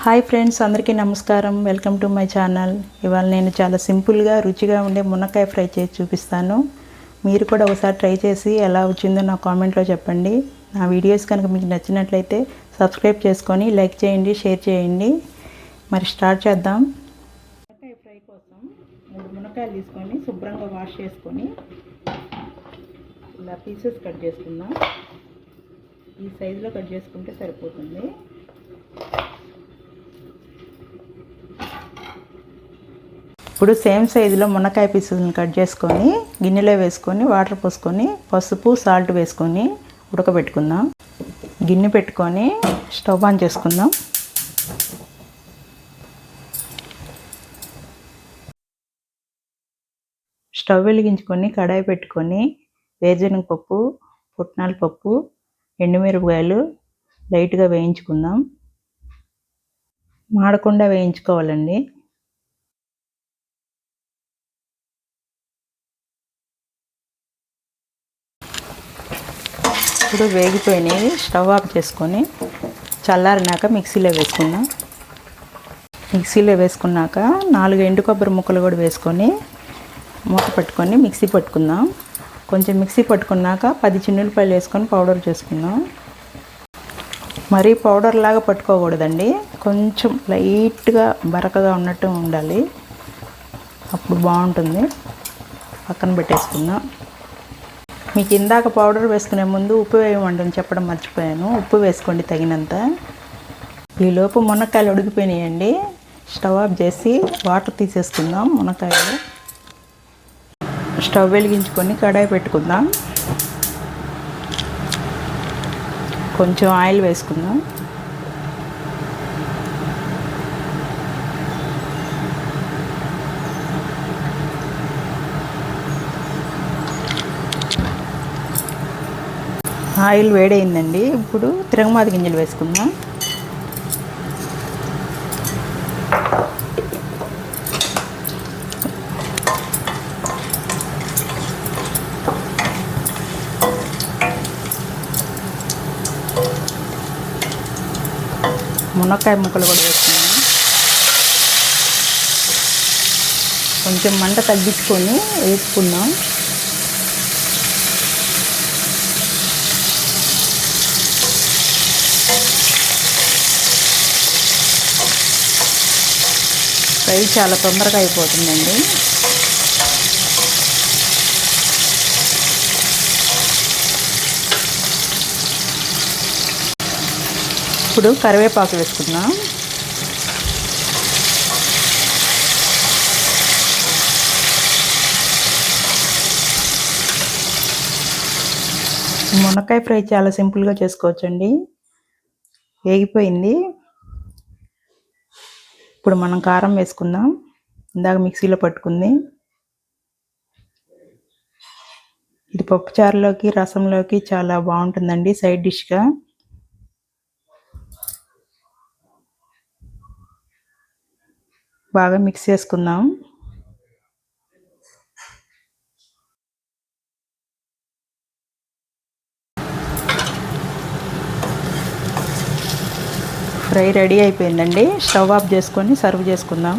Hi friends, అందరికీ నమస్కారం. Welcome to my channel. ఇవాళ నేను చాలా సింపుల్గా రుచిగా ఉండే మునక్కాయ ఫ్రై చేసి చూపిస్తాను. మీరు కూడా ఒకసారి ట్రై చేసి ఎలా వచ్చిందో నా కామెంట్లో చెప్పండి. నా వీడియోస్ కనుక మీకు నచ్చినట్లయితే సబ్స్క్రైబ్ చేసుకొని లైక్ చేయండి, షేర్ చేయండి. మరి స్టార్ట్ చేద్దాం. మునక్కాయ ఫ్రై కోసం 3 మునక్కాయలు తీసుకొని శుభ్రంగా వాష్ చేసుకొని ఇలా పీసెస్ కట్ చేసుకుందాం. ఈ సైజులో కట్ చేసుకుంటే సరిపోతుంది. ఇప్పుడు సేమ్ సైజులో మునక్కాయ పీసెస్ని కట్ చేసుకొని గిన్నెలో వేసుకొని వాటర్ పోసుకొని పసుపు సాల్ట్ వేసుకొని ఉడకబెట్టుకుందాం. గిన్నె పెట్టుకొని స్టవ్ ఆన్ చేసుకుందాం. స్టవ్ వెలిగించుకొని కడాయి పెట్టుకొని వేరుశనగ పప్పు, పుట్నాల పప్పు, ఎండుమిరపకాయలు లైట్గా వేయించుకుందాం. మాడకుండా వేయించుకోవాలండి. ఇప్పుడు వేగిపోయినాయి. స్టవ్ ఆఫ్ చేసుకొని చల్లారినాక మిక్సీలో వేసుకుందాం. మిక్సీలో వేసుకున్నాక 4 ఎండు కొబ్బరి ముక్కలు కూడా వేసుకొని మూత పెట్టుకొని మిక్సీ పట్టుకుందాం. కొంచెం మిక్సీ పట్టుకున్నాక 10 చిన్నులపాయలు వేసుకొని పౌడర్ చేసుకుందాం. మరీ పౌడర్ లాగా పట్టుకోకూడదండి, కొంచెం లైట్గా బరకగా ఉన్నట్టు ఉండాలి, అప్పుడు బాగుంటుంది. పక్కన పెట్టేసుకుందాం. మీకు ఇందాక పౌడర్ వేసుకునే ముందు ఉప్పు వేయమంటని చెప్పడం మర్చిపోయాను. ఉప్పు వేసుకోండి తగినంత. ఈలోపు మునక్కాయలు ఉడికిపోయినాయండి. స్టవ్ ఆఫ్ చేసి వాటర్ తీసేసుకుందాం. మునక్కాయలు స్టవ్ వెలిగించుకొని కడాయి పెట్టుకుందాం. కొంచెం ఆయిల్ వేసుకుందాం. ఆయిల్ వేడైందండి. ఇప్పుడు తిరగమాత గింజలు వేసుకుందాం. మునక్కాయ ముక్కలు కూడా వేసుకుందాం. కొంచెం మంట తగ్గించుకొని వేసుకుందాం. ఫ్రై చాలా తొందరగా అయిపోతుందండి. ఇప్పుడు కరివేపాకు వేసుకుందాం. మునక్కాయ ఫ్రై చాలా సింపుల్గా చేసుకోవచ్చండి. వేగిపోయింది. ఇప్పుడు మనం కారం వేసుకుందాం. ఇందాక మిక్సీలో పట్టుకుంది. ఇది పప్పుచారులోకి రసంలోకి చాలా బాగుంటుందండి, సైడ్ డిష్గా. బాగా మిక్స్ చేసుకుందాం. ఫ్రై రెడీ అయిపోయిందండి. స్టవ్ ఆఫ్ చేసుకొని సర్వ్ చేసుకుందాం.